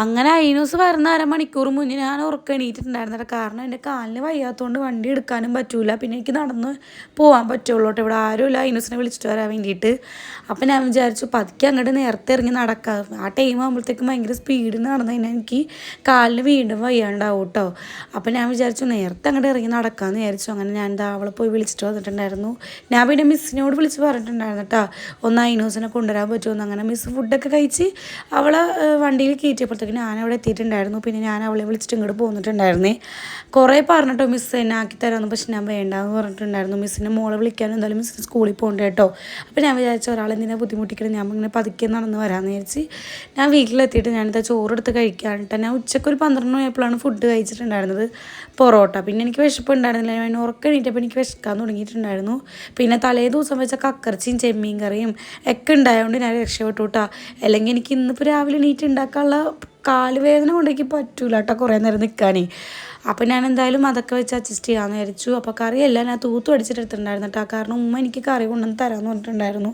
അങ്ങനെ അയിനൂസ് വരുന്ന അരമണിക്കൂർ മുന്നേ ഞാൻ ഉറക്കം എണീറ്റിട്ടുണ്ടായിരുന്നില്ല. കാരണം എൻ്റെ കാലിന് വയ്യാത്തതുകൊണ്ട് വണ്ടി എടുക്കാനും പറ്റൂല. പിന്നെ എനിക്ക് നടന്ന് പോകാൻ പറ്റുള്ളൂ കേട്ടോ. ഇവിടെ ആരുമില്ല അയിനൂസിനെ വിളിച്ചിട്ട് വരാൻ വേണ്ടിയിട്ട്. അപ്പം ഞാൻ വിചാരിച്ചു പതുക്കെ അങ്ങോട്ട് നേരത്തെ ഇറങ്ങി നടക്കാം. ആ ടൈം ആകുമ്പോഴത്തേക്കും ഭയങ്കര സ്പീഡിൽ നടന്നു കഴിഞ്ഞാൽ എനിക്ക് കാലിന് വീണ്ടും വയ്യാണ്ടാവും കേട്ടോ. അപ്പം ഞാൻ വിചാരിച്ചു നേരത്തെ അങ്ങോട്ട് ഇറങ്ങി നടക്കാമെന്ന് വിചാരിച്ചു. അങ്ങനെ ഞാൻ എന്താ അവളെ പോയി വിളിച്ചിട്ട് വന്നിട്ടുണ്ടായിരുന്നു. ഞാൻ പിന്നെ മിസ്സിനോട് വിളിച്ച് പറഞ്ഞിട്ടുണ്ടായിരുന്നു കേട്ടോ, ഒന്ന് അയിനൂസിനെ കൊണ്ടുവരാൻ പറ്റുമെന്ന്. അങ്ങനെ മിസ്സ് ഫുഡൊക്കെ കഴിച്ച് അവളെ വണ്ടിയിൽ കയറ്റിയപ്പോഴത്തേക്കും ഞാനവിടെ എത്തിയിട്ടുണ്ടായിരുന്നു. പിന്നെ ഞാൻ അവളെ വിളിച്ചിട്ട് ഇങ്ങോട്ട് പോന്നിട്ടുണ്ടായിരുന്നേ. കുറേ പറഞ്ഞിട്ടോ മിസ്സ് എന്നെ ആക്കി തരാമെന്ന്, പക്ഷെ ഞാൻ വേണ്ടാന്ന് പറഞ്ഞിട്ടുണ്ടായിരുന്നു. മിസ്സിനെ മോളെ വിളിക്കാനും എന്തായാലും മിസ്സിന് സ്കൂളിൽ പോകണ്ട കേട്ടോ. അപ്പോൾ ഞാൻ വിചാരിച്ച ഒരാളെന്തിനാ ബുദ്ധിമുട്ടിക്കണം, ഞാൻ ഇങ്ങനെ പതുക്കെ നടന്ന് വരാമെന്ന് വിചാരിച്ച് ഞാൻ വീട്ടിലെത്തിയിട്ട് ഞാനിതാ ചോറെടുത്ത് കഴിക്കാനിട്ട് ഞാൻ ഉച്ചയ്ക്ക് ഒരു 12 മണിയായപ്പോഴാണ് ഫുഡ് കഴിച്ചിട്ടുണ്ടായിരുന്നത്, പൊറോട്ട. പിന്നെ എനിക്ക് വിശപ്പ് ഉണ്ടായിരുന്നില്ല, ഞാൻ ഉറക്കം എണീറ്റപ്പോൾ എനിക്ക് വിശക്കാൻ തുടങ്ങിയിട്ടുണ്ടായിരുന്നു. പിന്നെ തലേ ദിവസം വെച്ച കക്കറച്ചിയും ചെമ്മീൻ കറിയും ഒക്കെ ഉണ്ടായതുകൊണ്ട് ഞാൻ രക്ഷപ്പെട്ടു കേട്ടോ. അല്ലെങ്കിൽ എനിക്ക് ഇന്നിപ്പോൾ രാവിലെ എണീറ്റ് ഉണ്ടാക്കാനുള്ള കാലുവേദന കൊണ്ടേക്ക് പറ്റൂല കേട്ടോ കുറേ നേരം നിൽക്കാനേ. അപ്പോൾ ഞാൻ എന്തായാലും അതൊക്കെ വെച്ച് അഡ്ജസ്റ്റ് ചെയ്യാമെന്ന് വിചാരിച്ചു. അപ്പോൾ കറിയെല്ലാം ഞാൻ തൂത്ത് അടിച്ചിട്ടെടുത്തിട്ടുണ്ടായിരുന്നു കേട്ടോ. കാരണം ഉമ്മ എനിക്ക് കറി കൊണ്ടുവന്ന് തരാമെന്ന് പറഞ്ഞിട്ടുണ്ടായിരുന്നു.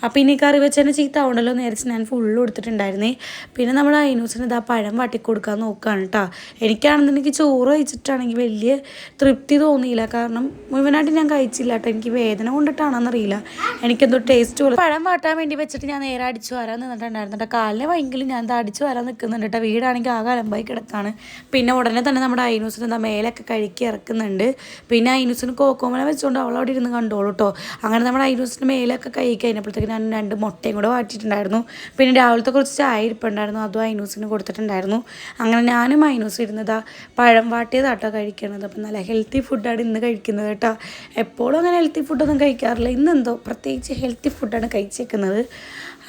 അപ്പോൾ ഇനി കറി വെച്ച് തന്നെ ചീത്ത ആവണ്ടല്ലോ എന്ന് വിചാരിച്ച് ഞാൻ ഫുള്ളും എടുത്തിട്ടുണ്ടായിരുന്നേ. പിന്നെ നമ്മൾ അയിനൂസിന് ഇതാ പഴം വാട്ടി കൊടുക്കാൻ നോക്കുകയാണ് കേട്ടോ. എനിക്കാണെന്നുണ്ടെങ്കിൽ ചോറ് കഴിച്ചിട്ടാണെങ്കിൽ വലിയ തൃപ്തി തോന്നിയില്ല. കാരണം മുഴുവനായിട്ട് ഞാൻ കഴിച്ചില്ല കേട്ടോ. എനിക്ക് വേദന കൊണ്ടിട്ടാണെന്നറിയില്ല, എനിക്കെന്തോ ടേസ്റ്റ് പോലെ. പഴം വാട്ടാൻ വേണ്ടി വെച്ചിട്ട് ഞാൻ നേരെ അടിച്ചു വരാൻ നിന്നിട്ടുണ്ടായിരുന്നു കേട്ടോ. കാലിന് ഭയങ്കര ഞാൻ അടിച്ചു വരാൻ നിൽക്കുന്നുണ്ട് കേട്ടോ. വീടാണെങ്കിൽ ആകെ അലമ്പായി കിടക്കാണ്. പിന്നെ ഉടനെ തന്നെ നമ്മുടെ അയിനൂസിന് എന്താ മേലൊക്കെ കഴുകി ഇറക്കുന്നുണ്ട്. പിന്നെ അയിനൂസിന് കോക്കോമല വെച്ചുകൊണ്ട് അവളവിടെ ഇരുന്ന് കണ്ടോളൂ കേട്ടോ. അങ്ങനെ നമ്മുടെ അയിനൂസിന് മേലൊക്കെ കഴുകി കഴിഞ്ഞപ്പോഴത്തേക്ക് ഞാൻ 2 മുട്ടയും കൂടെ വാട്ടിയിട്ടുണ്ടായിരുന്നു. പിന്നെ രാവിലത്തെ കുറച്ച് ചായ ഇരിപ്പുണ്ടായിരുന്നു, അതും അയിനൂസിന് കൊടുത്തിട്ടുണ്ടായിരുന്നു. അങ്ങനെ ഞാനും അയിനൂസ് ഇരുന്നതാ പഴം വാട്ടിയതാട്ടോ കഴിക്കണത്. അപ്പം നല്ല ഹെൽത്തി ഫുഡാണ് ഇന്ന് കഴിക്കുന്നത് കേട്ടോ. എപ്പോഴും അങ്ങനെ ഹെൽത്തി ഫുഡൊന്നും കഴിക്കാറില്ല, ഇന്നെന്തോ പ്രത്യേകിച്ച് ഹെൽത്തി ഫുഡാണ് കഴിച്ചേക്കുന്നത്.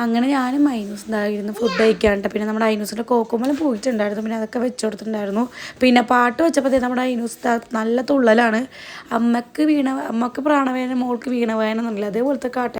അങ്ങനെ ഞാനും അയിനൂസ് ഇരുന്ന് ഫുഡ് കഴിക്കാണ്ട്. പിന്നെ നമ്മുടെ അയിനൂസിൻ്റെ കോക്കോമല പോയിട്ടുണ്ടായിരുന്നു, പിന്നെ അതൊക്കെ വെച്ച് കൊടുത്തിട്ടുണ്ടായിരുന്നു. പിന്നെ പാട്ട് വെച്ചപ്പോഴത്തേ നമ്മുടെ അയിനൂസ് നല്ല തുള്ളലാണ്. അമ്മക്ക് പ്രാണവേദന, മോൾക്ക് വീണവേദന എന്നല്ല, അതേപോലത്തെ കാട്ട